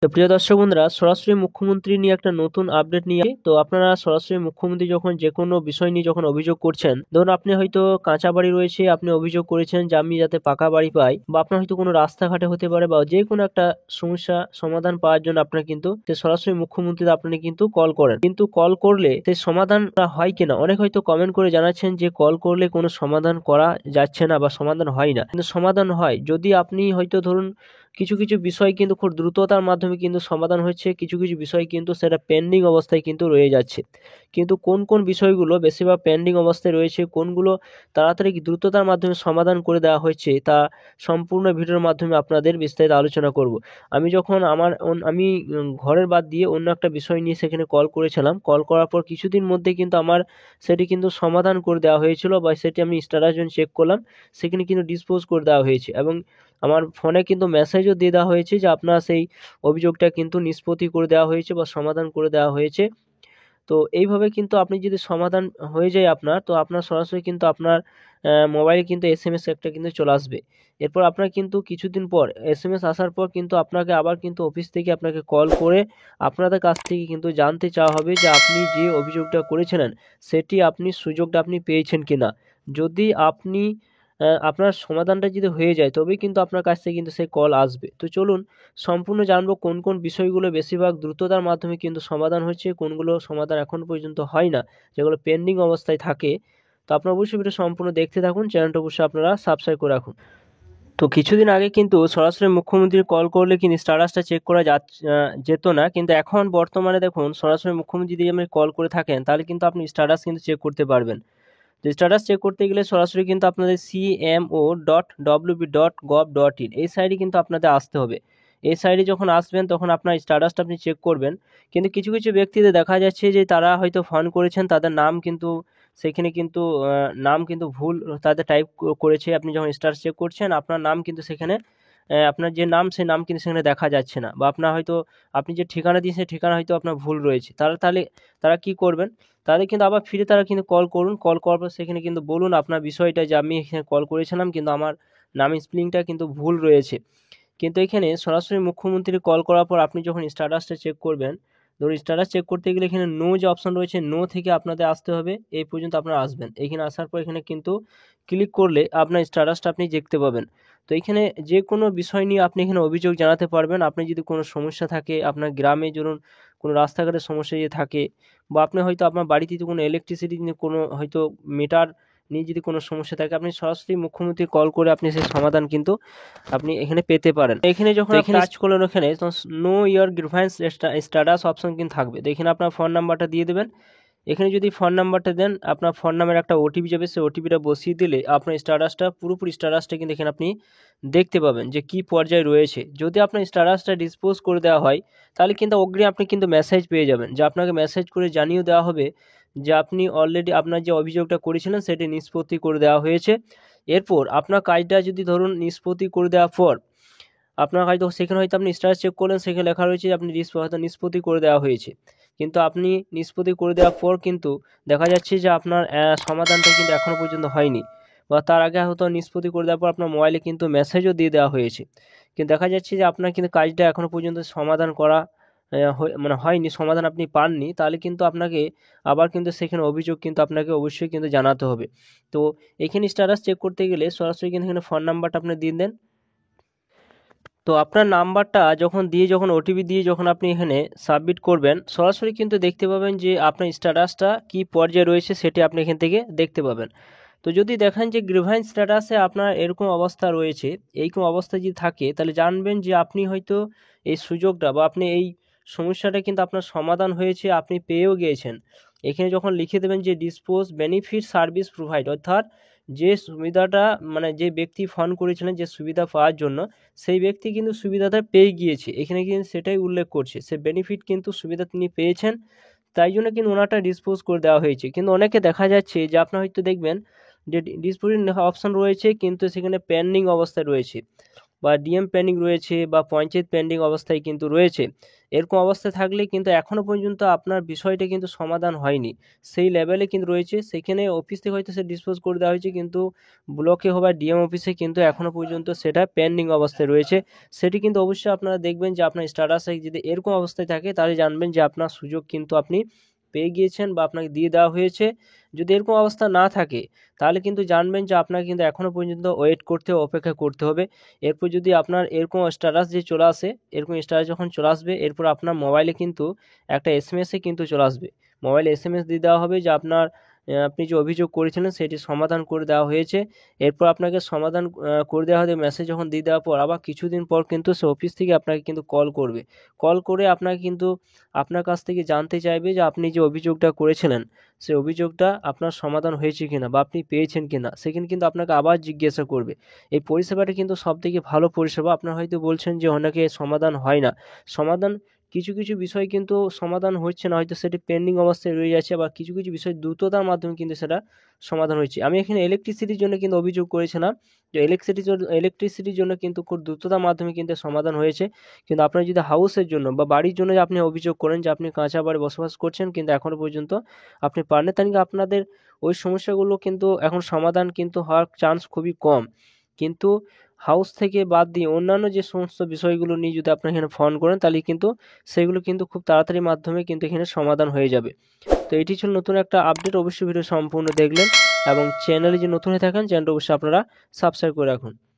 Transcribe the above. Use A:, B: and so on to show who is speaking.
A: তো প্রিয় দর্শক বন্ধুরা, সরাসরি মুখ্যমন্ত্রী নিয়ে একটা নতুন আপডেট নিয়ে তো আপনারা সরাসরি মুখ্যমন্ত্রী যখন যে কোনো বিষয় নিয়ে যখন অভিযোগ করছেন, ধরুন আপনি হয়তো কাঁচা বাড়ি রয়েছে, আপনি অভিযোগ করেছেন যে আমি যাতে পাকা বাড়ি পাই, বা আপনার হয়তো কোনো রাস্তাঘাটে হতে পারে, বা যে কোনো একটা সমস্যা সমাধান পাওয়ার জন্য আপনার কিন্তু সরাসরি মুখ্যমন্ত্রী আপনি কিন্তু কল করেন, কিন্তু কল করলে সেই সমাধানটা হয় কিনা অনেক হয়তো কমেন্ট করে জানাচ্ছেন যে কল করলে কোনো সমাধান করা যাচ্ছে না বা সমাধান হয় না, কিন্তু সমাধান হয় যদি আপনি হয়তো ধরুন কিছু কিছু বিষয় কিন্তু খুব দ্রুততার মাধ্যমে কিন্তু সমাধান হচ্ছে, কিছু কিছু বিষয় কিন্তু সেটা পেন্ডিং অবস্থায় কিন্তু রয়ে যাচ্ছে। কিন্তু কোন কোন বিষয়গুলো বেশিরভাগ পেন্ডিং অবস্থায় রয়েছে, কোনগুলো তাড়াতাড়ি দ্রুততার মাধ্যমে সমাধান করে দেওয়া হয়েছে, তা সম্পূর্ণ ভিডিওর মাধ্যমে আপনাদের বিস্তারিত আলোচনা করব। আমি যখন আমি ঘরের বাদ দিয়ে অন্য একটা বিষয় নিয়ে সেখানে কল করেছিলাম, কল করার পর কিছুদিন মধ্যে কিন্তু আমার সেটি কিন্তু সমাধান করে দেওয়া হয়েছিল, বা সেটি আমি স্ট্যাটাস যখন চেক করলাম সেখানে কিন্তু ডিসপোজ করে দেওয়া হয়েছে, এবং আমার ফোনে কিন্তু মেসেজও দিয়ে দেওয়া হয়েছে যে আপনার সেই অভিযোগটা কিন্তু নিষ্পত্তি করে দেওয়া হয়েছে বা সমাধান করে দেওয়া হয়েছে। তো এইভাবে কিন্তু আপনি যদি সমাধান হয়ে যায় আপনার, তো আপনার সরাসরি কিন্তু আপনার মোবাইলে কিন্তু এসএমএস একটা কিন্তু চলে আসবে। এরপর আপনার কিন্তু কিছুদিন পর এসএমএস আসার পর কিন্তু আপনাকে আবার কিন্তু অফিস থেকে আপনাকে কল করে আপনাদের কাছ থেকে কিন্তু জানতে চাওয়া হবে যে আপনি যে অভিযোগটা করেছিলেন সেটি আপনি সুযোগটা আপনি পেয়েছেন কিনা। যদি আপনি আপনার সমাধানটা যদি হয়ে যায় তবেই কিন্তু আপনার কাছ থেকে কিন্তু সেই কল আসবে। তো চলুন সম্পূর্ণ জানবো কোন কোন বিষয়গুলো বেশিরভাগ দ্রুততার মাধ্যমে কিন্তু সমাধান হচ্ছে, কোনগুলো সমাধান এখন পর্যন্ত হয় না, যেগুলো পেন্ডিং অবস্থায় থাকে। তো আপনারা অবশ্যই ভিডিও সম্পূর্ণ দেখতে থাকুন, চ্যানেলটা অবশ্যই আপনারা সাবস্ক্রাইব করে রাখুন। তো কিছুদিন আগে কিন্তু সরাসরি মুখ্যমন্ত্রী কল করলে কিন্তু স্ট্যাটাসটা চেক করা যেত না, কিন্তু এখন বর্তমানে দেখুন সরাসরি মুখ্যমন্ত্রী যদি আপনি কল করে থাকেন তাহলে কিন্তু আপনি স্ট্যাটাস কিন্তু চেক করতে পারবেন। তো স্ট্যাটাস চেক করতে গেলে সরাসরি কিন্তু আপনাদের cmo.wb.gov.in এই সাইটে কিন্তু আপনাদের আসতে হবে। এই সাইটে যখন আসবেন তখন আপনার স্ট্যাটাসটা আপনি চেক করবেন, কিন্তু কিছু কিছু ব্যক্তিদের দেখা যাচ্ছে যে তারা হয়তো ফোন করেছেন, তাদের নাম কিন্তু সেখানে কিন্তু নাম কিন্তু ভুল তাদের টাইপ করেছে। আপনি যখন স্ট্যাটাস চেক করছেন আপনার নাম কিন্তু সেখানে আপনার যে নাম সেই নাম কিন্তু সেখানে দেখা যাচ্ছে না, বা আপনার হয়তো আপনি যে ঠিকানা দিয়েছেন সেই ঠিকানা হয়তো আপনার ভুল রয়েছে। তাহলে তারা কি করবেন, তাদের কিন্তু আবার ফিরে তারা কিন্তু কল করুন, কল করার পর সেখানে কিন্তু বলুন আপনার বিষয়টা যে আমি এখানে কল করেছিলাম কিন্তু আমার নাম স্পেলিংটা কিন্তু ভুল রয়েছে। কিন্তু এখানে সরাসরি মুখ্যমন্ত্রী কল করার পর আপনি যখন স্ট্যাটাসটা চেক করবেন, ধরুন স্ট্যাটাস চেক করতে গেলে এখানে নো যে অপশন রয়েছে, নো থেকে আপনাদের আসতে হবে, এই পর্যন্ত আপনারা আসবেন। এখানে আসার পর এখানে কিন্তু ক্লিক করলে আপনার স্ট্যাটাসটা আপনি দেখতে পাবেন। তো এখানে যে কোনো বিষয় নিয়ে আপনি এখানে অভিযোগ জানাতে পারবেন। আপনি যদি কোনো সমস্যা থাকে আপনার গ্রামে, ধরুন কোনো রাস্তাঘাটের সমস্যা যদি থাকে, বা আপনি হয়তো আপনার বাড়িতে যদি কোনো ইলেকট্রিসিটি নিয়ে কোনো হয়তো মিটার নিয়ে যদি কোনো সমস্যা থাকে, আপনি সরাসরি মুখ্যমন্ত্রী কল করে আপনি সেই সমাধান কিন্তু আপনি এখানে পেতে পারেন। এখানে যখন আপনি টাচ করলেন ওখানে নো ইয়ার গ্রিভান্স স্ট্যাটাস অপশন কিন্তু থাকবে। তো এখানে আপনার ফোন নাম্বারটা দিয়ে দেবেন। এখানে যদি ফোন নাম্বারটা দেন আপনার ফোন নাম্বারে একটা ওটিপি যাবে, সেই ওটিপিটা বসিয়ে দিলে আপনার স্ট্যাটাসটা পুরোপুরি স্ট্যাটাসটা কিন্তু এখানে আপনি দেখতে পাবেন যে কী পর্যায়ে রয়েছে। যদি আপনার স্ট্যাটাসটা ডিসপোজ করে দেওয়া হয় তাহলে কিন্তু অগ্রিম আপনি কিন্তু মেসেজ পেয়ে যাবেন, যে আপনাকে মেসেজ করে জানিয়ে দেওয়া হবে যে আপনি অলরেডি আপনার যে অভিযোগটা করেছিলেন সেটি নিষ্পত্তি করে দেওয়া হয়েছে। এরপর আপনার কাজটা যদি ধরুন নিষ্পত্তি করে দেওয়ার পর আপনার হয়তো সেখানে হয়তো আপনি স্ট্যাটাস চেক করলেন, সেখানে লেখা রয়েছে যে আপনি হয়তো নিষ্পত্তি করে দেওয়া হয়েছে, কিন্তু আপনি নিষ্পত্তি করে দেওয়ার পর কিন্তু দেখা যাচ্ছে যে আপনার সমাধানটা কিন্তু এখনও পর্যন্ত হয়নি, বা তার আগে হয়তো নিষ্পত্তি করে দেওয়ার পর আপনার মোবাইলে কিন্তু মেসেজও দিয়ে দেওয়া হয়েছে, কিন্তু দেখা যাচ্ছে যে আপনার কিন্তু কাজটা এখনও পর্যন্ত সমাধান করা মানে হয়নি, সমাধান আপনি পাননি। তাহলে কিন্তু আপনাকে আবার কিন্তু সেখানে অভিযোগ কিন্তু আপনাকে অবশ্যই কিন্তু জানাতে হবে। তো এখানে স্ট্যাটাস চেক করতে গেলে সরাসরি কিন্তু এখানে ফোন নাম্বারটা আপনি দিয়ে দেন। তো আপনার নাম্বারটা যখন দিয়ে যখন ওটিপি দিয়ে যখন আপনি এখানে সাবমিট করবেন, সরাসরি কিন্তু দেখতে পাবেন যে আপনার স্ট্যাটাসটা কী পর্যায়ে রয়েছে সেটি আপনি এখান থেকে দেখতে পাবেন। তো যদি দেখেন যে গ্রিভান্স স্ট্যাটাসে আপনার এরকম অবস্থা রয়েছে, এইরকম অবস্থা যদি থাকে তাহলে জানবেন যে আপনি হয়তো এই সুযোগটা বা আপনি এই সমস্যাটা কিন্তু আপনার সমাধান হয়েছে, আপনি পেয়েও গিয়েছেন। এখানে যখন লিখে দেবেন যে ডিসপোজ বেনিফিট সার্ভিস প্রোভাইড, অর্থাৎ যে সুবিধাটা মানে যে ব্যক্তি ফোন করেছিলেন যে সুবিধা পাওয়ার জন্য, সেই ব্যক্তি কিন্তু সুবিধাটা পেয়ে গিয়েছে। এখানে কিন্তু সেটাই উল্লেখ করছে, সে বেনিফিট কিন্তু সুবিধা তিনি পেয়েছেন, তাই জন্য কিন্তু ওনারটা ডিসপোজ করে দেওয়া হয়েছে। কিন্তু অনেকে দেখা যাচ্ছে যে আপনার হয়তো দেখবেন যে ডিসপোজ অপশন রয়েছে কিন্তু সেখানে পেন্ডিং অবস্থায় রয়েছে। বা ডিএম পেন্ডিং রয়েছে বা পঞ্চায়েত পেন্ডিং অবস্থায় কিন্তু রয়েছে, এরকম অবস্থায় থাকলে কিন্তু এখনও পর্যন্ত আপনার বিষয়টা কিন্তু সমাধান হয়নি, সেই লেভেলে কিন্তু রয়েছে। সেখানে অফিস থেকে হয়তো সে ডিসপোজ করে দেওয়া হয়েছে, কিন্তু ব্লকে বা ডিএম অফিসে কিন্তু এখনও পর্যন্ত সেটা পেন্ডিং অবস্থায় রয়েছে। সেটি কিন্তু অবশ্যই আপনারা দেখবেন যে আপনার স্ট্যাটাসে যদি এরকম অবস্থায় থাকে তাহলে জানবেন যে আপনার সুযোগ কিন্তু আপনি পেয়ে গিয়েছেন বা আপনাকে দিয়ে দেওয়া হয়েছে। যদি এরকম অবস্থা না থাকে তাহলে কিন্তু জানবেন যে আপনাকে কিন্তু এখনও পর্যন্ত ওয়েট করতে হবে, অপেক্ষা করতে হবে। এরপর যদি আপনার এরকম স্ট্যাটাস যে চলে আসে, এরকম স্ট্যাটাস যখন চলে আসবে, এরপর আপনার মোবাইলে কিন্তু একটা এসএমএসে কিন্তু চলে আসবে। মোবাইলে এসএমএস দিয়ে দেওয়া হবে যে আপনার আপনি যে অভিযোগ করেছিলেন সেটি সমাধান করে দেওয়া হয়েছে। এরপর আপনাকে সমাধান করে দেওয়া হবে। মেসেজ যখন দিয়ে দেওয়ার পর আবার কিছুদিন পর কিন্তু সে অফিস থেকে আপনাকে কিন্তু কল করবে। কল করে আপনাকে কিন্তু আপনার কাছ থেকে জানতে চাইবে যে আপনি যে অভিযোগটা করেছিলেন সেই অভিযোগটা আপনার সমাধান হয়েছে কিনা বা আপনি পেয়েছেন কিনা, সেখানে কিন্তু আপনাকে আবার জিজ্ঞাসা করবে। এই পরিষেবাটা কিন্তু সবথেকে ভালো পরিষেবা। আপনারা হয়তো বলছেন যে অনেকে সমাধান হয় না। সমাধান কিছু কিছু বিষয় কিন্তু সমাধান হচ্ছে না, হয়তো সেটি পেন্ডিং অবস্থায় রয়ে যাচ্ছে, বা কিছু কিছু বিষয় দ্রুততার মাধ্যমে কিন্তু সেটা সমাধান হয়েছে। আমি এখানে ইলেকট্রিসিটির জন্য কিন্তু অভিযোগ করেছিলাম যে ইলেকট্রিসিটির জন্য কিন্তু খুব দ্রুততার মাধ্যমে কিন্তু সমাধান হয়েছে। কিন্তু আপনার যদি হাউসের জন্য বা বাড়ির জন্য আপনি অভিযোগ করেন যে আপনি কাঁচা বাড়ি বসবাস করছেন কিন্তু এখনও পর্যন্ত আপনি পাননি, তাহলে কিন্তু আপনাদের ওই সমস্যাগুলো কিন্তু এখন সমাধান কিন্তু হওয়ার চান্স খুবই কম। কিন্তু হাউস থেকে বাদ দিয়ে অন্যান্য যে সমস্ত বিষয়গুলো নিয়ে যদি আপনি এখানে ফোন করেন তাহলে কিন্তু সেগুলো কিন্তু খুব তাড়াতাড়ি মাধ্যমে কিন্তু এখানে সমাধান হয়ে যাবে। তো এটি ছিল নতুন একটা আপডেট। অবশ্যই ভিডিও সম্পূর্ণ দেখলেন এবং চ্যানেলে যে নতুন হয়ে থাকেন চ্যানেলটা অবশ্যই আপনারা সাবস্ক্রাইব করে রাখুন।